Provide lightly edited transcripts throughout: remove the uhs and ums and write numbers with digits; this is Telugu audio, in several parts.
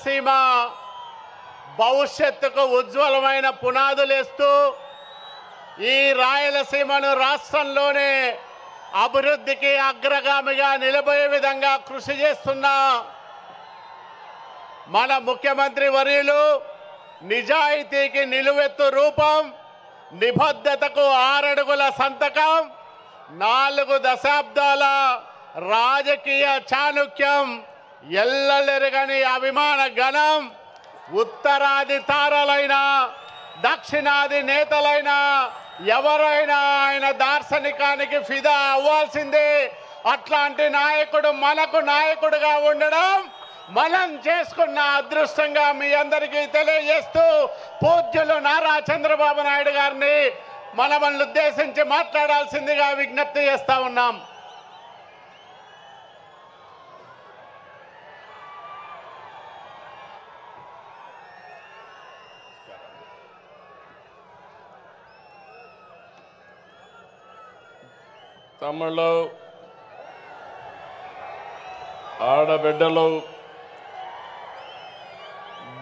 రాయలసీమ భవిష్యత్తుకు ఉజ్వలమైన పునాదులేస్తూ ఈ రాయలసీమను రాష్ట్రంలోనే అభివృద్ధికి అగ్రగామిగా నిలబోయే విధంగా కృషి చేస్తున్న మన ముఖ్యమంత్రి వర్యులు నిజాయితీకి నిలువెత్తు రూపం, నిబద్ధతకు 6 అడుగుల సంతకం, 4 దశాబ్దాల రాజకీయ చాణుక్యం, ఎల్లలెరగని అభిమాన గణం, ఉత్తరాది తారలైన దక్షిణాది నేతలైన ఎవరైనా ఆయన దార్శనికానికి ఫిదా అవ్వాల్సిందే. అట్లాంటి నాయకుడు మనకు నాయకుడిగా ఉండడం మనం చేసుకున్న అదృష్టంగా మీ అందరికీ తెలియజేస్తూ పూజ్యులు నారా చంద్రబాబు నాయుడు గారిని మనల్ని ఉద్దేశించి మాట్లాడాల్సిందిగా విజ్ఞప్తి చేస్తా ఉన్నాం. తమ్ముళ్ళు, ఆడబిడ్డలు,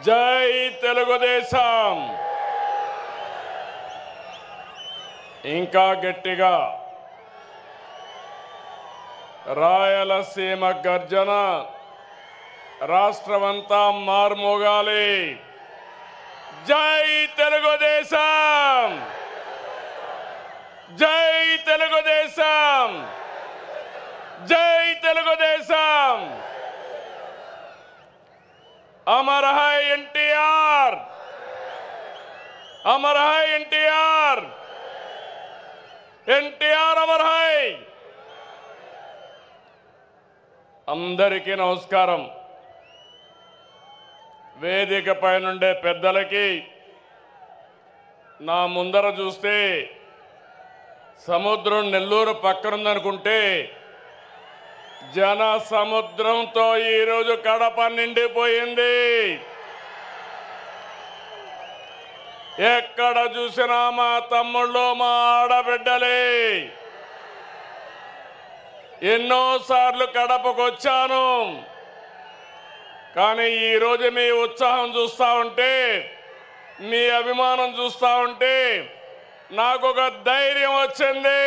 జై తెలుగుదేశం. ఇంకా గట్టిగా రాయలసీమ గర్జన రాష్ట్రమంతా మార్మోగాలి. జై తెలుగుదేశం, జై తెలుగుదేశం, జై Telugu Desam. Amar high NTR, Amar high NTR, NTR Amar high. అందరికీ నమస్కారం. వేదిక పైనుండే పెద్దలకి, నా ముందర చూస్తే సముద్రం నెల్లూరు పక్కనుందనుకుంటే జన సముద్రంతో ఈరోజు కడప నిండిపోయింది. ఎక్కడ చూసినా మా తమ్ముళ్ళు, మా ఆడబిడ్డలే. ఎన్నోసార్లు కడపకు వచ్చాను, కానీ ఈరోజు మీ ఉత్సాహం చూస్తూ ఉంటే, మీ అభిమానం చూస్తూ ఉంటే నాకు ఒక ధైర్యం వచ్చింది.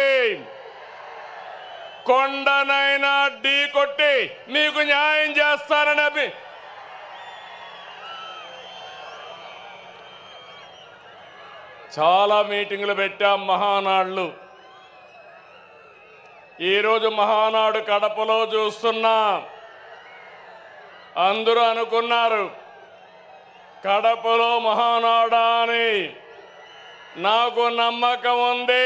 కొండనైనా ఢీ కొట్టి మీకు న్యాయం చేస్తానని చాలా మీటింగులు పెట్టాం, మహానాడులు. ఈరోజు మహానాడు కడపలో చూస్తున్నా. అందరూ అనుకున్నారు కడపలో మహానాడా అని. నాకు నమ్మకం ఉంది.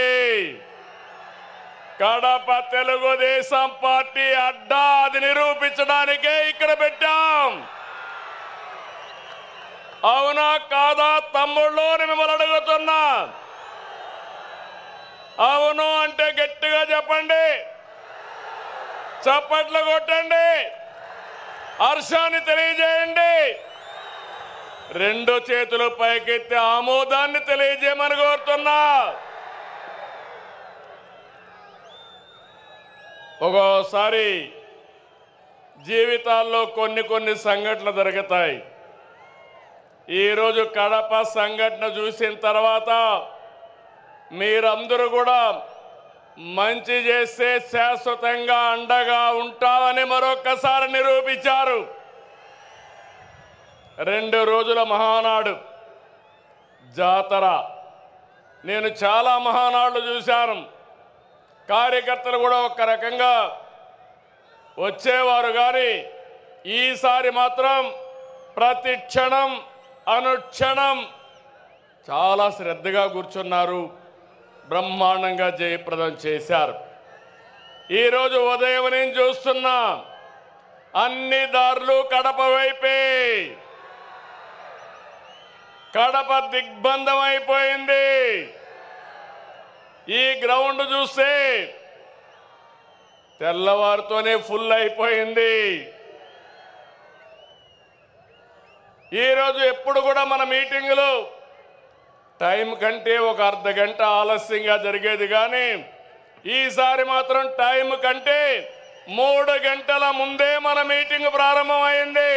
కడప తెలుగుదేశం పార్టీ అడ్డా, అది నిరూపించడానికే ఇక్కడ పెట్టాం. అవునా కాదా తమ్ముళ్ళు మిమ్మల్ని అడుగుతున్నా? అవును అంటే గట్టిగా చెప్పండి, చప్పట్లు కొట్టండి, హర్షాన్ని తెలియజేయండి. 2 చేతులు పైకెత్తి ఆమోదాన్ని తెలియజేయమని కోరుతున్నా. ఒక్కోసారి జీవితాల్లో కొన్ని సంఘటనలు జరుగుతాయి. ఈరోజు కడప సంఘటన చూసిన తర్వాత మీరందరూ కూడా మంచి చేస్తే శాశ్వతంగా అండగా ఉంటామని మరొక్కసారి నిరూపించారు. 2 రోజుల మహానాడు జాతర. నేను చాలా మహానాడులు చూశాను. కార్యకర్తలు కూడా ఒక రకంగా వచ్చేవారు, కానీ ఈసారి మాత్రం ప్రతి క్షణం అనుక్షణం చాలా శ్రద్ధగా కూర్చున్నారు. బ్రహ్మాండంగా జయప్రదం చేశారు. ఈరోజు ఉదయం నేను చూస్తున్నా, అన్ని దారులు కడప వైపే. కడప దిగ్బంధం అయిపోయింది. ఈ గ్రౌండ్ చూస్తే తెల్లవారితోనే ఫుల్ అయిపోయింది. ఈరోజు ఎప్పుడు కూడా మన మీటింగులు టైం కంటే ఒక అర్ధ గంట ఆలస్యంగా జరిగేది, కానీ ఈసారి మాత్రం టైం కంటే 3 గంటల ముందే మన మీటింగ్ ప్రారంభమైంది.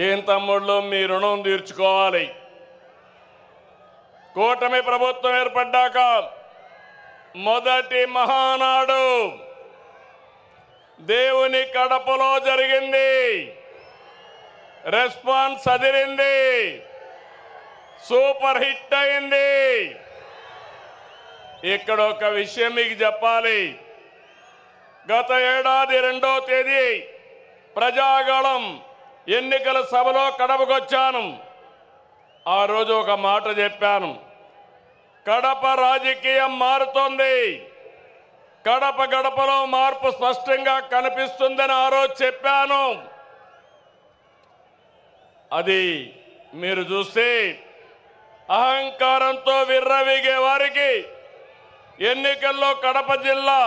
ఏం తమ్ముళ్ళు మీ రుణం తీర్చుకోవాలి. కూటమి ప్రభుత్వం ఏర్పడ్డాక మొదటి మహానాడు దేవుని కడపలో జరిగింది. రెస్పాన్స్ అదిరింది, సూపర్ హిట్ అయింది. ఇక్కడ ఒక విషయం మీకు చెప్పాలి. గత ఏడాది 2వ తేదీ ప్రజాగళం ఎన్నికల సభలో కడపకొచ్చాను. ఆ రోజు ఒక మాట చెప్పాను, కడప రాజకీయం మారుతోంది, కడప గడపలో మార్పు స్పష్టంగా కనిపిస్తుందని ఆ రోజు చెప్పాను. అది మీరు చూస్తే అహంకారంతో విర్రవీగే వారికి ఎన్నికల్లో కడప జిల్లా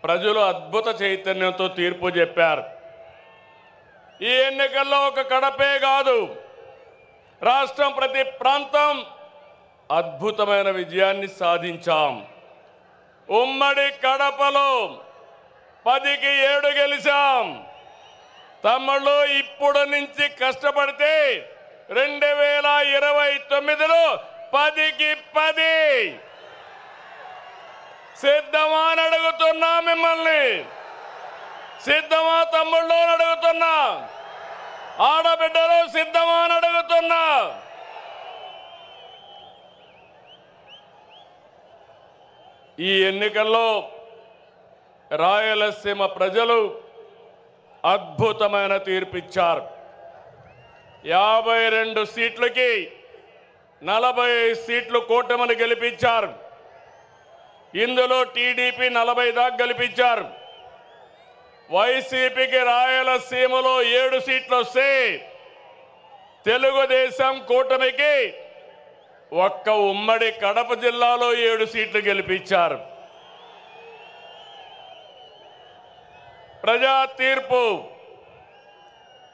ప్రజలు అద్భుత చైతన్యంతో తీర్పు చెప్పారు. ఈ ఎన్నికల్లో ఒక కడపే కాదు, రాష్ట్రం ప్రతి ప్రాంతం అద్భుతమైన విజయాన్ని సాధించాం. ఉమ్మడి కడపలో 10కి 7 గెలిచాం. తమ్ముళ్ళు ఇప్పుడు నుంచి కష్టపడితే 2029లో 10కి 10 సిద్ధమా అని అడుగుతున్నా, మిమ్మల్ని సిద్ధమా తమ్ముళ్ళు అని అడుగుతున్నా, ఆడబిడ్డలు సిద్ధమా అని అడుగుతున్నా. ఈ ఎన్నికల్లో రాయలసీమ ప్రజలు అద్భుతమైన తీర్పిచ్చారు. 52 సీట్లకి 45 సీట్లు కూటమిని గెలిపించారు. ఇందులో టీడీపీ 40 దాకా గెలిపించారు. వైసీపీకి రాయలసీమలో 7 సీట్లు వస్తే తెలుగుదేశం కూటమికి ఒక్క ఉమ్మడి కడప జిల్లాలో 7 సీట్లు గెలిపించారు. ప్రజా తీర్పు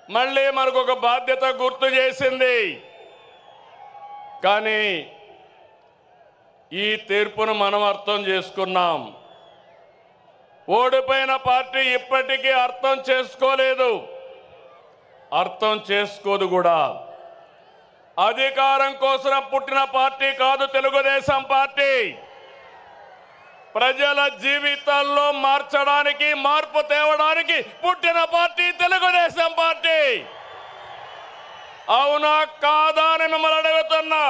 మళ్ళీ మనకు ఒక బాధ్యత గుర్తు చేసింది. కానీ ఈ తీర్పును మనం అర్థం చేసుకున్నాం. ఓడిపోయిన పార్టీ ఇప్పటికీ అర్థం చేసుకోలేదు, అర్థం చేసుకోదు కూడా. అధికారం కోసం పుట్టిన పార్టీ కాదు తెలుగుదేశం పార్టీ. ప్రజల జీవితాల్లో మార్చడానికి, మార్పు తేవడానికి పుట్టిన పార్టీ తెలుగుదేశం పార్టీ. అవునా కాదా అని మిమ్మల్ని అడుగుతున్నా.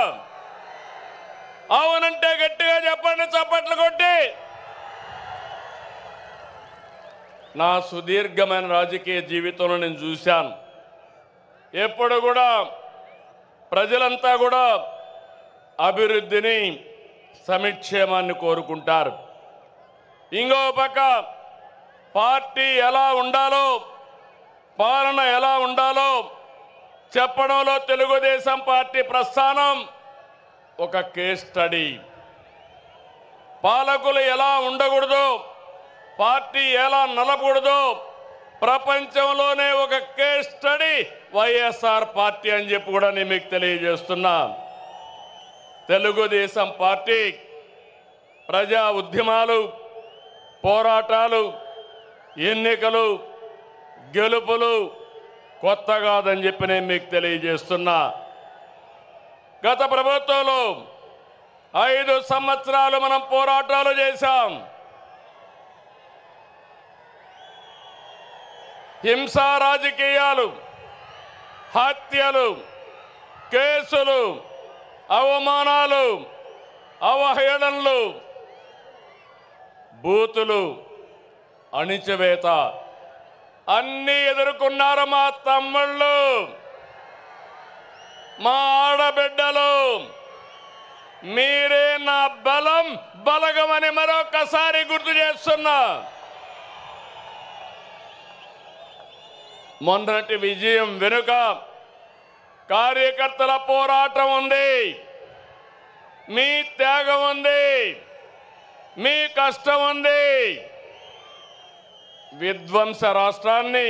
అవునంటే గట్టిగా చెప్పండి, చప్పట్లు కొట్టి. నా సుదీర్ఘమైన రాజకీయ జీవితంలో నేను చూశాను, ఎప్పుడు కూడా ప్రజలంతా కూడా అభివృద్ధిని, సంక్షేమాన్ని కోరుకుంటారు. ఇంకో పక్క పార్టీ ఎలా ఉండాలో, పాలన ఎలా ఉండాలో చెప్పడంలో తెలుగుదేశం పార్టీ ప్రస్థానం ఒక కేస్ స్టడీ. పాలకులు ఎలా ఉండకూడదో, పార్టీ ఎలా నలపకూడదో ప్రపంచంలోనే ఒక కేస్ స్టడీ వైఎస్ఆర్ పార్టీ అని చెప్పి కూడా నేను మీకు తెలియజేస్తున్నా. తెలుగుదేశం పార్టీ ప్రజా ఉద్యమాలు, పోరాటాలు, ఎన్నికలు, గెలుపులు కొత్త కాదని చెప్పి నేను మీకు తెలియజేస్తున్నా. గత ప్రభుత్వంలో 5 సంవత్సరాలు మనం పోరాటాలు చేశాం. హింసా రాజకీయాలు, హత్యలు, కేసులు, అవమానాలు, అవహేళనలు, బూతులు, అణిచివేత అన్నీ ఎదుర్కొన్నారు మా తమ్ముళ్ళు, మా ఆడబిడ్డలు. మీరే నా బలం, బలగమని మరొకసారి గుర్తు చేస్తున్నా. మొన్నటి విజయం వెనుక కార్యకర్తల పోరాటం ఉంది, మీ త్యాగం ఉంది, మీ కష్టం ఉంది. విధ్వంస రాష్ట్రాన్ని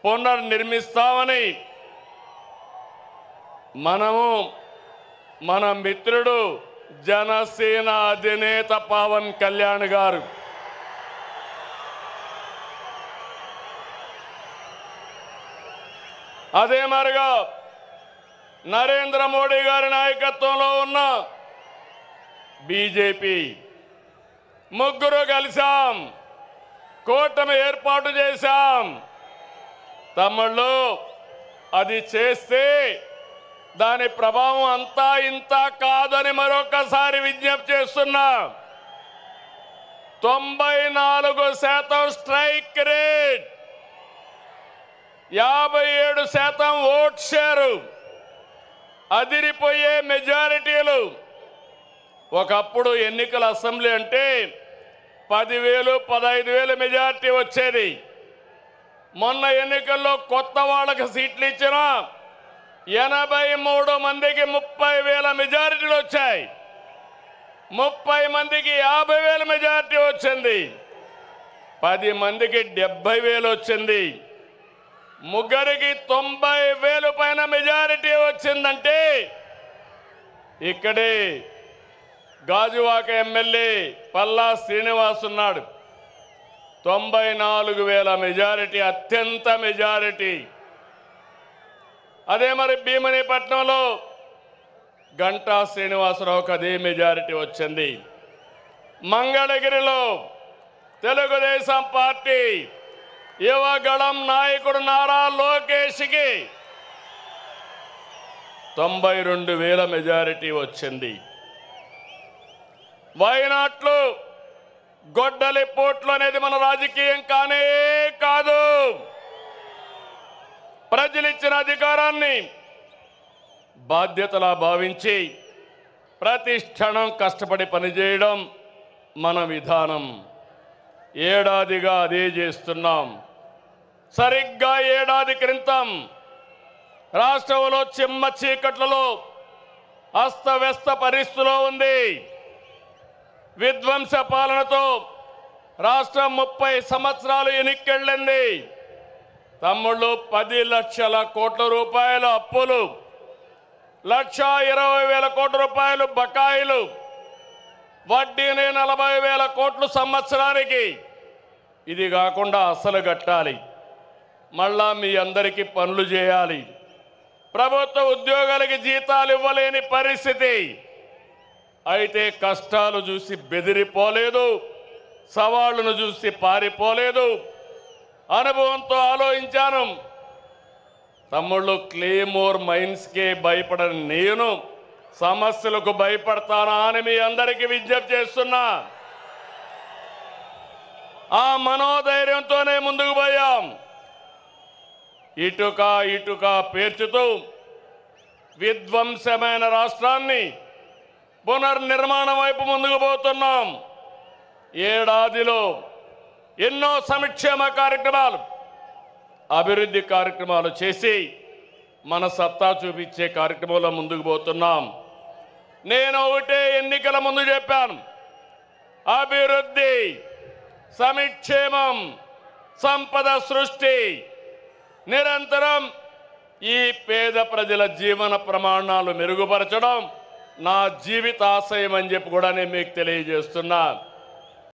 పునర్నిర్మిస్తామని మన మిత్రుడు జనసేన అధినేత పవన్ కళ్యాణ్ గారు అదే మరిగా నరేంద్ర మోడీ గారి నాయకత్వంలో ఉన్న బీజేపీ ముగ్గురు కలిసాం, కూటమి ఏర్పాటు చేశాం. తమ్ముళ్ళు, అది చేస్తే దాని ప్రభావం అంతా ఇంత కాదని మరొకసారి విజ్ఞప్తి చేస్తున్నా. 94% స్ట్రైక్ రేట్, 57% ఓట్ షేరు, అదిరిపోయే మెజారిటీలు. ఒకప్పుడు ఎన్నికల అసెంబ్లీ అంటే 10,000, 15,000 మెజారిటీ వచ్చేది. మొన్న ఎన్నికల్లో కొత్త వాళ్ళకి సీట్లు ఇచ్చిన 83 మందికి 30,000 మెజారిటీలు వచ్చాయి. 30 మందికి 50,000 మెజారిటీ వచ్చింది. 10 మందికి 70,000 వచ్చింది. ముగ్గురికి 90,000 పైన మెజారిటీ వచ్చిందంటే ఇక్కడే గాజువాక ఎమ్మెల్యే పల్లా శ్రీనివాస్ ఉన్నాడు. 94,000 మెజారిటీ, అత్యంత మెజారిటీ. అదే మరి భీమనిపట్నంలో గంటా శ్రీనివాసరావుకి అదే మెజారిటీ వచ్చింది. మంగళగిరిలో తెలుగుదేశం పార్టీ యువగళం నాయకుడు నారా లోకేష్కి 92,000 మెజారిటీ వచ్చింది. వైనాట్లు గొడ్డలి పోట్లు అనేది మన రాజకీయం కానే కాదు. ప్రజలిచ్చిన అధికారాన్ని బాధ్యతలా భావించి ప్రతి క్షణం కష్టపడి పనిచేయడం మన విధానం. ఏడాదిగా అదే చేస్తున్నాం. సరిగ్గా ఏడాది క్రితం రాష్ట్రంలో చిమ్మ చీకట్లలో అస్తవ్యస్త పరిస్థితిలో ఉంది. విధ్వంస పాలనతో రాష్ట్రం 30 సంవత్సరాలు ఎన్నికెళ్ళింది. తమ్ముళ్ళు, 10 లక్షల కోట్ల రూపాయల అప్పులు, 1,20,000 కోట్ల రూపాయలు బకాయిలు, వడ్డీని 40,000 కోట్లు సంవత్సరానికి. ఇది కాకుండా అసలు కట్టాలి, మళ్ళా మీ అందరికీ పనులు చేయాలి. ప్రభుత్వ ఉద్యోగాలకి జీతాలు ఇవ్వలేని పరిస్థితి. అయితే కష్టాలు చూసి బెదిరిపోలేదు, సవాళ్లను చూసి పారిపోలేదు. అనుభవంతో ఆలోచించాను. తమ్ముళ్ళు, క్లేమోర్ మైన్స్కే భయపడని నేను సమస్యలకు భయపడతానా అని మీ అందరికీ విజ్ఞప్తి చేస్తున్నా. ఆ మనోధైర్యంతోనే ముందుకు పోయాం. ఇటుక ఇటుక పేర్చుతూ విధ్వంసమైన రాష్ట్రాన్ని పునర్నిర్మాణం వైపు ముందుకు పోతున్నాం. ఏడాదిలో ఎన్నో సంక్షేమ కార్యక్రమాలు, అభివృద్ధి కార్యక్రమాలు చేసి మన సత్తా చూపించే కార్యక్రమంలో ముందుకు పోతున్నాం. నేను ఒకటే ఎన్నికల ముందు చెప్పాను, అభివృద్ధి, సంక్షేమం, సంపద సృష్టి, నిరంతరం ఈ పేద ప్రజల జీవన ప్రమాణాలు మెరుగుపరచడం నా జీవితాశయం అని చెప్పి కూడా నేను మీకు తెలియజేస్తున్నా.